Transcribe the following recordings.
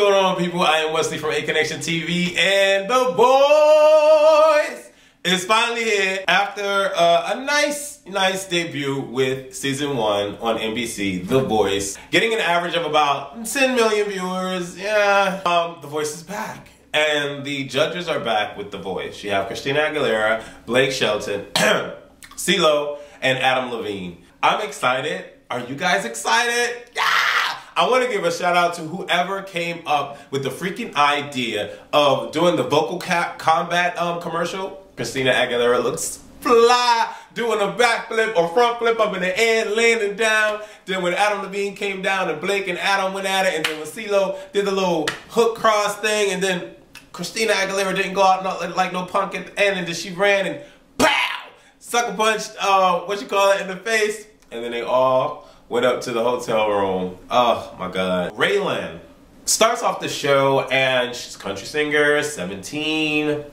going on, people? I am Wesley from ACONNECTIONTV, and the boys is finally here after a nice debut with season 1 on NBC, The Voice, getting an average of about 10 million viewers. Yeah, The Voice is back, and the judges are back with The Voice. You have Christina Aguilera, Blake Shelton, CeeLo, and Adam Levine. I'm excited. Are you guys excited? Yeah! I want to give a shout out to whoever came up with the freaking idea of doing the vocal combat commercial. Christina Aguilera looks fly, doing a backflip or front flip up in the air, landing down. Then when Adam Levine came down and Blake and Adam went at it, and then when CeeLo did the little hook cross thing, and then Christina Aguilera didn't go out like no punk at the end, and then she ran and pow! Sucker punched, in the face. And then they all went up to the hotel room. Oh my God. Raylan starts off the show and she's a country singer, 17.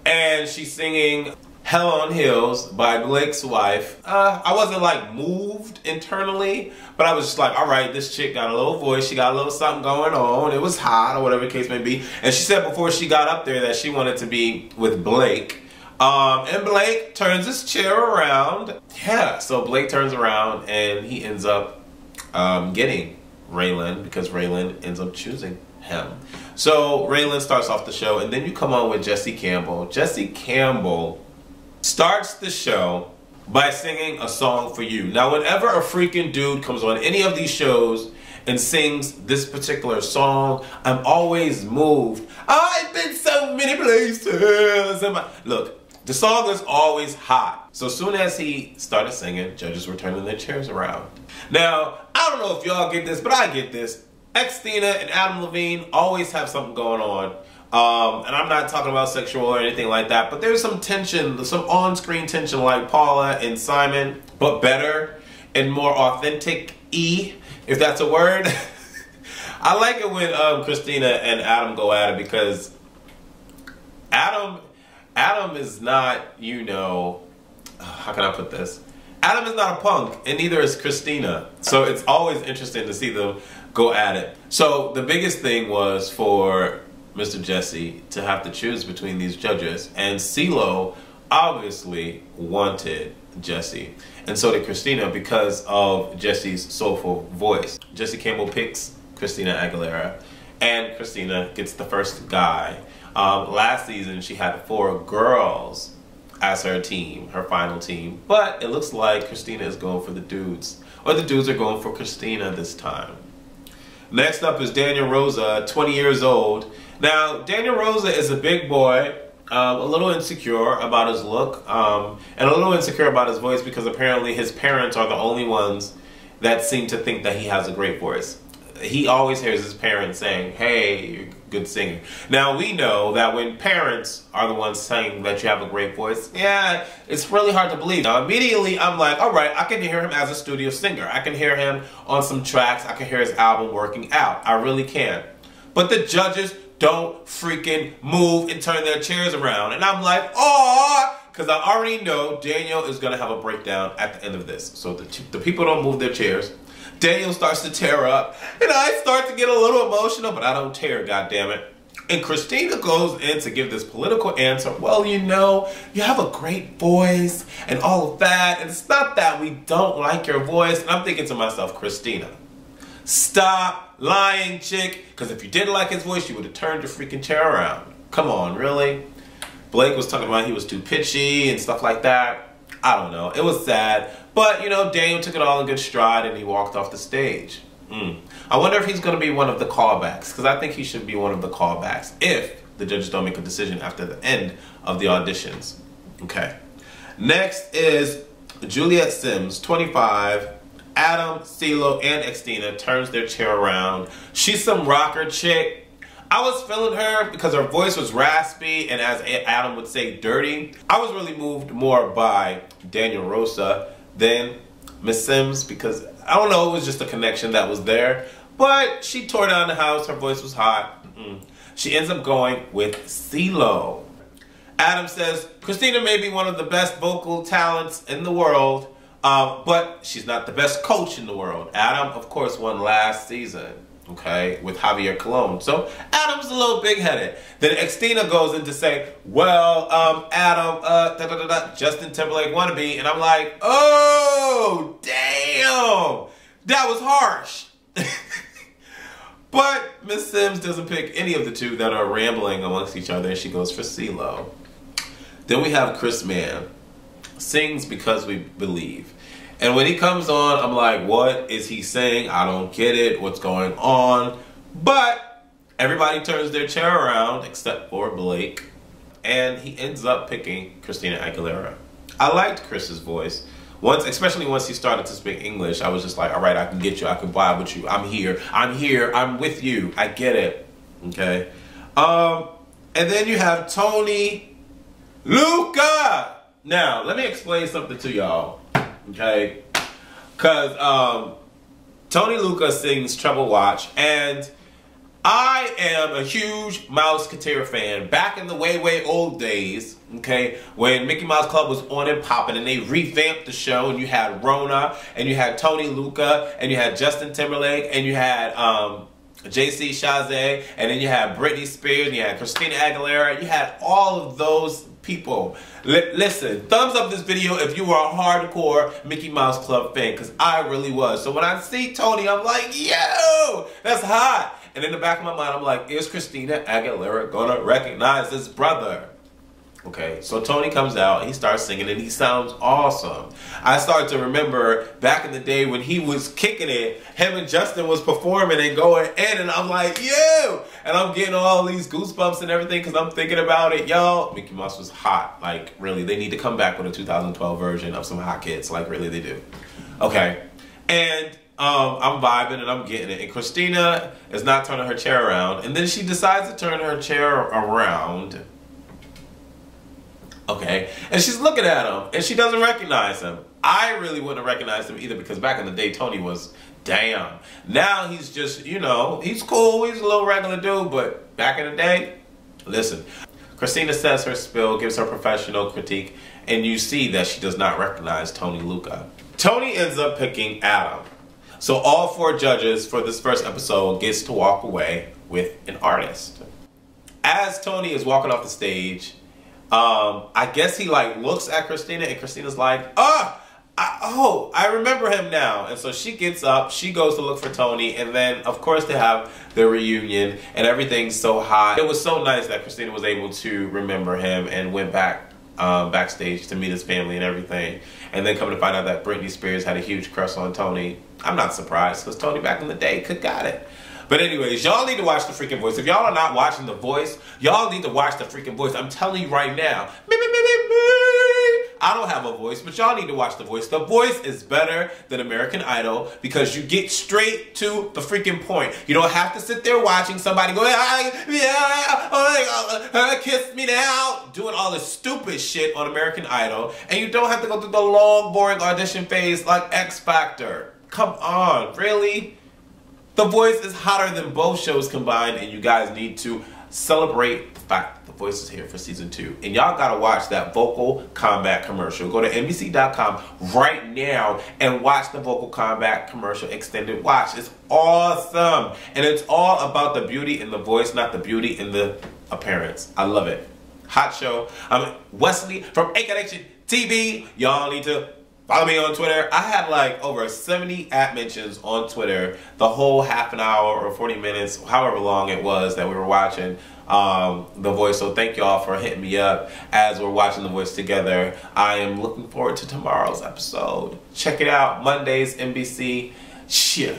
And she's singing Hell on Heels by Blake's wife. I wasn't like moved internally, but I was just like, all right, this chick got a little voice. She got a little something going on. It was hot or whatever the case may be. And she said before she got up there that she wanted to be with Blake. And Blake turns his chair around. Yeah, so Blake turns around and he ends up getting Raylan because Raylan ends up choosing him. So Raylan starts off the show, and then you come on with Jesse Campbell. Jesse Campbell starts the show by singing a song for you. Now, whenever a freaking dude comes on any of these shows and sings this particular song, I'm always moved. I've been so many places. Look. The song is always hot. So as soon as he started singing, judges were turning their chairs around. Now, I don't know if y'all get this, but I get this. Christina and Adam Levine always have something going on. And I'm not talking about sexual or anything like that, but there's some tension, some on-screen tension like Paula and Simon, but better and more authentic-y, if that's a word. I like it when Christina and Adam go at it because Adam is not, you know, how can I put this? Adam is not a punk, and neither is Christina. So it's always interesting to see them go at it. So the biggest thing was for Mr. Jesse to have to choose between these judges. And CeeLo obviously wanted Jesse. And so did Christina because of Jesse's soulful voice. Jesse Campbell picks Christina Aguilera, and Christina gets the first guy. Last season, she had 4 girls as her team, her final team. But it looks like Christina is going for the dudes. Or the dudes are going for Christina this time. Next up is Daniel Rosa, 20 years old. Now, Daniel Rosa is a big boy, a little insecure about his look, and a little insecure about his voice because apparently his parents are the only ones that seem to think that he has a great voice. He always hears his parents saying, hey, you're a good singer. Now, we know that when parents are the ones saying that you have a great voice, yeah, it's really hard to believe. Now, immediately, I'm like, all right, I can hear him as a studio singer. I can hear him on some tracks. I can hear his album working out. I really can. But the judges don't freaking move and turn their chairs around. And I'm like, oh, because I already know Daniel is going to have a breakdown at the end of this. So the people don't move their chairs. Daniel starts to tear up, and I start to get a little emotional, but I don't tear, goddammit. And Christina goes in to give this political answer. Well, you know, you have a great voice and all of that, and it's not that we don't like your voice. And I'm thinking to myself, Christina, stop lying, chick, because if you didn't like his voice, you would have turned your freaking chair around. Come on, really? Blake was talking about he was too pitchy and stuff like that. I don't know. It was sad. But, you know, Daniel took it all in good stride and he walked off the stage. I wonder if he's going to be one of the callbacks, because I think he should be one of the callbacks if the judges don't make a decision after the end of the auditions. Okay. Next is Juliet Simms, 25. Adam, CeeLo, and Christina turns their chair around. She's some rocker chick. I was feeling her because her voice was raspy and, as Adam would say, dirty. I was really moved more by Daniel Rosa than Miss Simms because, I don't know, it was just a connection that was there. But she tore down the house. Her voice was hot. She ends up going with CeeLo. Adam says, Christina may be one of the best vocal talents in the world, but she's not the best coach in the world. Adam, of course, won last season. okay, with Javier Colon. So Adam's a little big-headed. Then Christina goes in to say, well, Adam, Justin Timberlake wannabe. And I'm like, oh, damn. That was harsh. But Miss Simms doesn't pick any of the two that are rambling amongst each other, and she goes for CeeLo. Then we have Chris Mann. Sings Because We Believe. And when he comes on, I'm like, what is he saying? I don't get it. What's going on? But everybody turns their chair around except for Blake. And he ends up picking Christina Aguilera. I liked Chris's voice. Especially once he started to speak English, I was just like, all right, I can get you. I can vibe with you. I'm here. I'm with you. I get it. Okay. And then you have Tony Lucca. Now, let me explain something to y'all. Okay, because Tony Lucca sings Trouble Watch, and I am a huge Mouseketeer fan. Back in the way old days, okay, when Mickey Mouse Club was on and popping, and they revamped the show, and you had Rona, and you had Tony Lucca, and you had Justin Timberlake, and you had JC Chasez, and then you had Britney Spears, and you had Christina Aguilera. You had all of those people. Listen, thumbs up this video if you are a hardcore Mickey Mouse Club fan, because I really was. So when I see Tony, I'm like, yo, that's hot. And in the back of my mind, I'm like, is Christina Aguilera gonna recognize this brother? Okay, so Tony comes out, he starts singing, and he sounds awesome. I started to remember back in the day when he was kicking it, him and Justin was performing and going in, and I'm like, yo! And I'm getting all these goosebumps and everything because I'm thinking about it. Y'all, Mickey Mouse was hot. Like, really, they need to come back with a 2012 version of some hot kids. Like, really, they do. Okay, and I'm vibing and I'm getting it. And Christina is not turning her chair around, and then she decides to turn her chair around. Okay, and she's looking at him, and she doesn't recognize him. I really wouldn't have recognized him either, because back in the day, Tony was, damn. Now he's just, you know, he's cool, he's a little regular dude, but back in the day, listen. Christina says her spill, gives her professional critique, and you see that she does not recognize Tony Lucca. Tony ends up picking Adam. So all 4 judges for this first episode gets to walk away with an artist. As Tony is walking off the stage, I guess he like looks at Christina, and Christina's like, I remember him now. And so she gets up, she goes to look for Tony, and then of course they have their reunion and everything's so hot. It was so nice that Christina was able to remember him and went back backstage to meet his family and everything. And then coming to find out that Britney Spears had a huge crush on Tony. I'm not surprised, because Tony back in the day could got it. But anyways, y'all need to watch The Freaking Voice. If y'all are not watching The Voice, y'all need to watch The Freaking Voice. I'm telling you right now. I don't have a voice, but y'all need to watch The Voice. The Voice is better than American Idol because you get straight to the freaking point. You don't have to sit there watching somebody go, kiss me now, doing all this stupid shit on American Idol. And you don't have to go through the long, boring audition phase like X Factor. Come on, really? The Voice is hotter than both shows combined, and you guys need to celebrate the fact that The Voice is here for season 2. And y'all gotta watch that Vocal Combat commercial. Go to NBC.com right now and watch the Vocal Combat commercial extended watch. It's awesome. And it's all about the beauty in the voice, not the beauty in the appearance. I love it. Hot show. I'm Wesley from ACONNECTIONTV. Y'all need to follow me on Twitter. I had like over 70 @mentions on Twitter the whole half an hour or 40 minutes, however long it was that we were watching The Voice. So thank y'all for hitting me up as we're watching The Voice together. I am looking forward to tomorrow's episode. Check it out. Mondays, NBC. Shit.